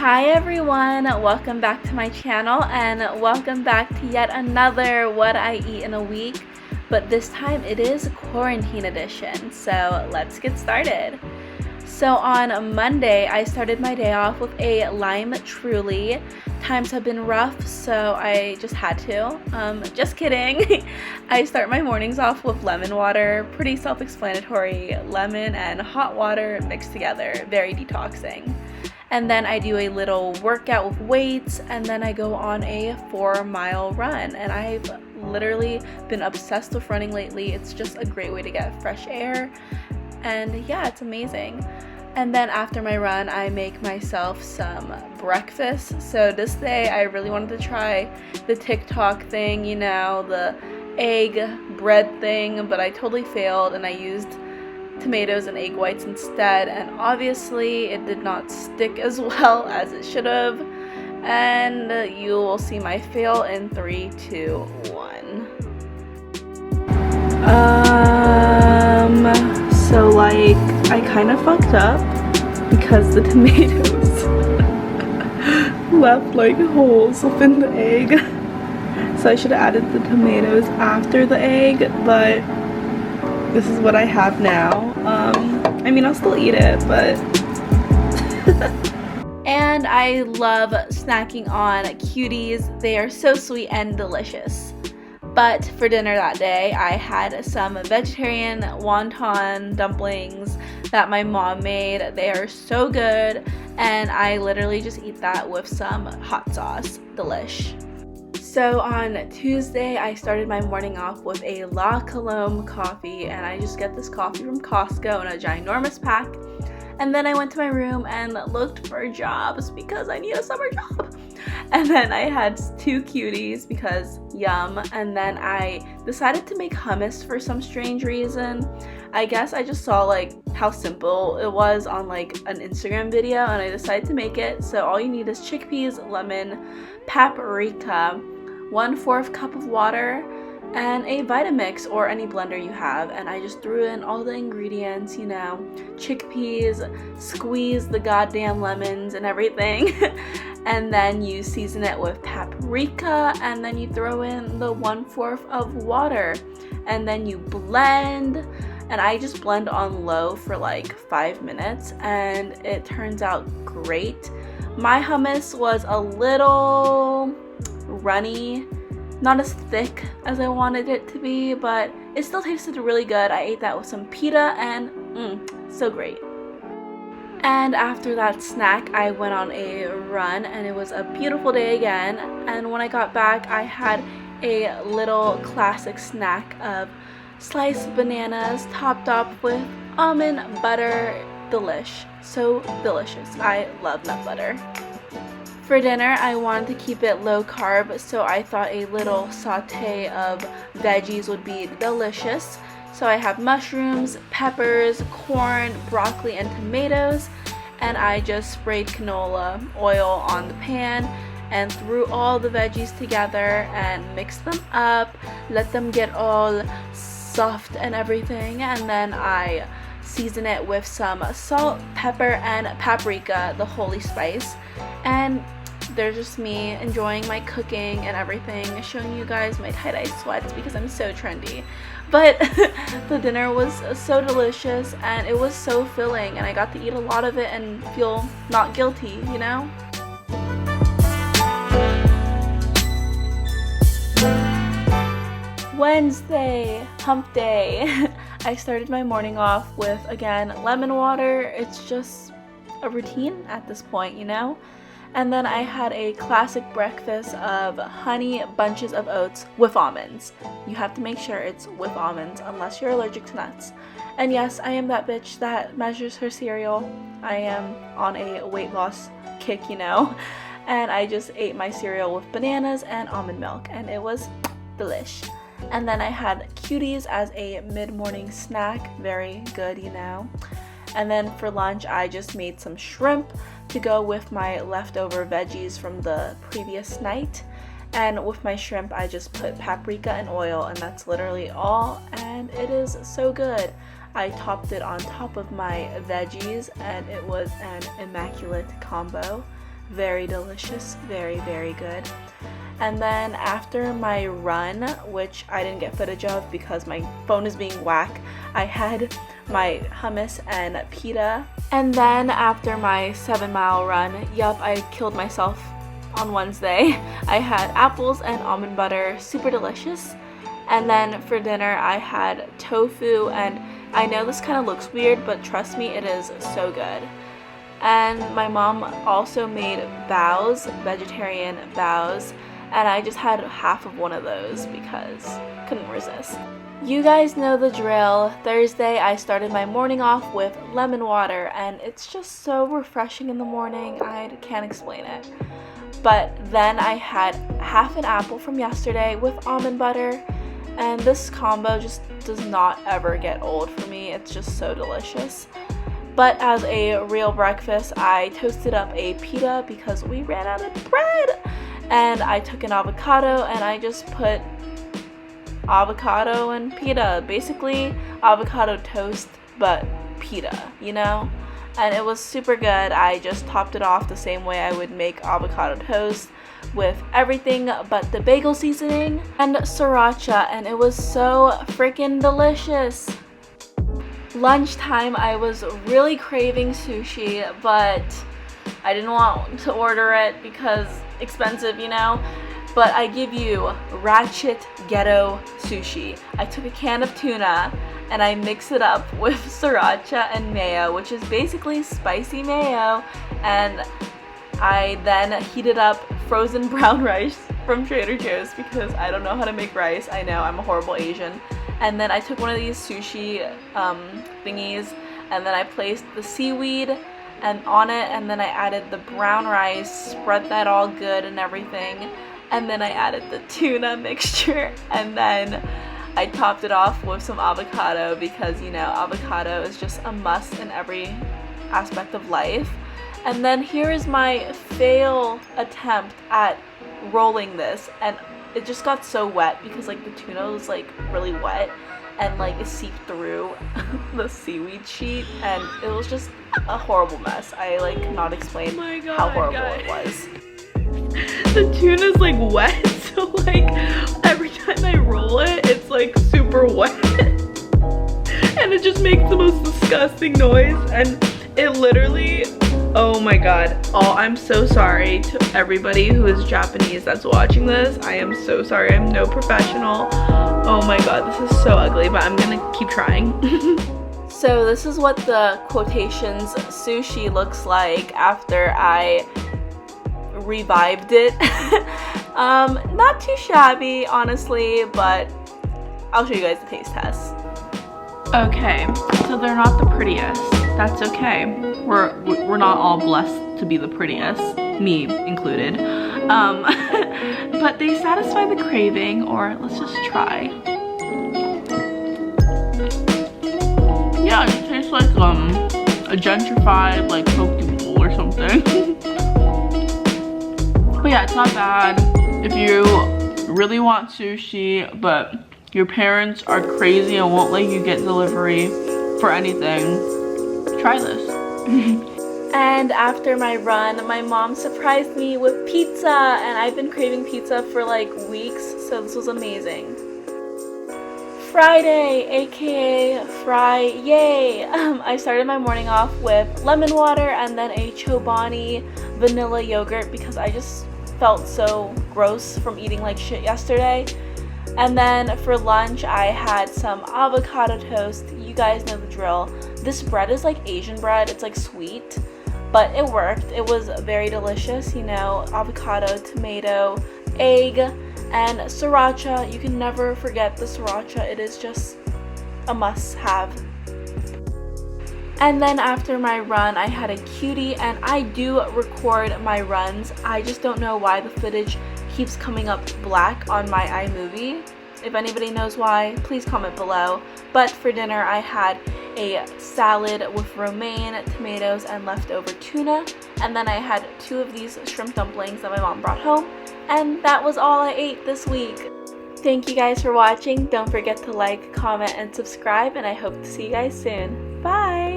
Hi everyone, welcome back to my channel and welcome back to yet another What I Eat in a Week, but this time it is quarantine edition, so let's get started. So on Monday, I started my day off with a lime truly. Times have been rough, so I just had to. Just kidding. I start my mornings off with lemon water, pretty self-explanatory, lemon and hot water mixed together, very detoxing. And then I do a little workout with weights, and then I go on a 4-mile run. And I've literally been obsessed with running lately. It's just a great way to get fresh air. And yeah, it's amazing. And then after my run, I make myself some breakfast. So this day, I really wanted to try the TikTok thing, you know, the egg bread thing, but I totally failed and I used tomatoes and egg whites instead, and obviously it did not stick as well as it should have, and you will see my fail in 3, 2, 1. So like I kind of fucked up because the tomatoes left like holes within the egg, so I should have added the tomatoes after the egg, but this is what I have now. I mean, I'll still eat it, but and I love snacking on cuties. They are so sweet and delicious. But for dinner that day, I had some vegetarian wonton dumplings that my mom made. They are so good, and I literally just eat that with some hot sauce. Delish. So on Tuesday, I started my morning off with a La Colombe coffee, and I just get this coffee from Costco in a ginormous pack. And then I went to my room and looked for jobs because I need a summer job. And then I had 2 cuties because yum. And then I decided to make hummus for some strange reason. I guess I just saw like how simple it was on like an Instagram video, and I decided to make it. So all you need is chickpeas, lemon, paprika, 1/4 cup of water, and a Vitamix or any blender you have. And I just threw in all the ingredients, you know, chickpeas, squeeze the goddamn lemons and everything. And then you season it with paprika, and then you throw in the 1/4 of water, and then you blend. And I just blend on low for like 5 minutes, and it turns out great. My hummus was a little runny, not as thick as I wanted it to be, but it still tasted really good. I ate that with some pita, and so great. And after that snack, I went on a run, and it was a beautiful day again. And when I got back, I had a little classic snack of sliced bananas topped up with almond butter. Delish. So delicious. I love nut butter. For dinner, I wanted to keep it low carb, so I thought a little saute of veggies would be delicious. So I have mushrooms, peppers, corn, broccoli, and tomatoes, and I just sprayed canola oil on the pan and threw all the veggies together and mixed them up, let them get all soft and everything, and then I season it with some salt, pepper, and paprika, the holy spice. And there's just me enjoying my cooking and everything, showing you guys my tie-dye sweats because I'm so trendy. But the dinner was so delicious, and it was so filling, and I got to eat a lot of it and feel not guilty, you know? Wednesday, hump day. I started my morning off with, again, lemon water. It's just a routine at this point, you know? And then I had a classic breakfast of honey bunches of oats with almonds. You have to make sure it's with almonds unless you're allergic to nuts. And yes, I am that bitch that measures her cereal. I am on a weight loss kick, you know? And I just ate my cereal with bananas and almond milk, and it was delish. And then I had cuties as a mid-morning snack. Very good, you know? And then for lunch, I just made some shrimp to go with my leftover veggies from the previous night. And with my shrimp, I just put paprika and oil, and that's literally all. And it is so good. I topped it on top of my veggies, and it was an immaculate combo. very delicious, very, very good. And then after my run, which I didn't get footage of because my phone is being whack, I had my hummus and pita. And then after my 7-mile run, yup, I killed myself on Wednesday. I had apples and almond butter, super delicious. And then for dinner, I had tofu, and I know this kind of looks weird, but trust me, it is so good. And my mom also made baos, vegetarian baos, and I just had half of one of those because I couldn't resist. You guys know the drill. Thursday, I started my morning off with lemon water, and it's just so refreshing in the morning. I can't explain it. But then I had half an apple from yesterday with almond butter, and this combo just does not ever get old for me. It's just so delicious. But as a real breakfast, I toasted up a pita because we ran out of bread. And I took an avocado and I just put avocado and pita. Basically avocado toast, but pita, you know? And it was super good. I just topped it off the same way I would make avocado toast, with everything but the bagel seasoning and sriracha, and it was so freaking delicious. Lunchtime, I was really craving sushi, but I didn't want to order it because expensive, you know? But I give you ratchet ghetto sushi. I took a can of tuna and I mix it up with sriracha and mayo, which is basically spicy mayo, and I then heated up frozen brown rice from Trader Joe's because I don't know how to make rice. I know, I'm a horrible Asian. And then I took one of these sushi thingies, and then I placed the seaweed and on it, and then I added the brown rice, spread that all good and everything, and then I added the tuna mixture, and then I topped it off with some avocado because, you know, avocado is just a must in every aspect of life. And then here is my fail attempt at rolling this, and it just got so wet because like the tuna was like really wet and like it seeped through the seaweed sheet, and it was just a horrible mess. I like cannot explain how horrible it was. The tuna's like wet, so like every time I roll it, it's like super wet. And it just makes the most disgusting noise, and it literally, oh my god. Oh, I'm so sorry to everybody who is Japanese that's watching this. I am so sorry, I'm no professional. Oh my god, this is so ugly, but I'm gonna keep trying. So this is what the quotations sushi looks like after I revived it. Not too shabby, honestly, but I'll show you guys the taste test. Okay, so they're not the prettiest. That's okay. We're not all blessed to be the prettiest, me included. But they satisfy the craving, or let's just try. Yeah, it tastes like a gentrified like poke bowl or something. But yeah, it's not bad. If you really want sushi, but your parents are crazy and won't let you get delivery for anything, try this. And after my run, my mom surprised me with pizza, and I've been craving pizza for like weeks, so this was amazing. Friday, aka Fry-yay! I started my morning off with lemon water and then a Chobani vanilla yogurt because I just felt so gross from eating like shit yesterday. And then for lunch, I had some avocado toast. You guys know the drill. This bread is like Asian bread. It's like sweet, but it worked. It was very delicious, you know, avocado, tomato, egg, and sriracha. You can never forget the sriracha. It is just a must-have. And then after my run, I had a cutie, and I do record my runs. I just don't know why the footage keeps coming up black on my iMovie. If anybody knows why, please comment below. But for dinner, I had a salad with romaine, tomatoes, and leftover tuna. And then I had 2 of these shrimp dumplings that my mom brought home. And that was all I ate this week. Thank you guys for watching. Don't forget to like, comment, and subscribe, and I hope to see you guys soon. Bye!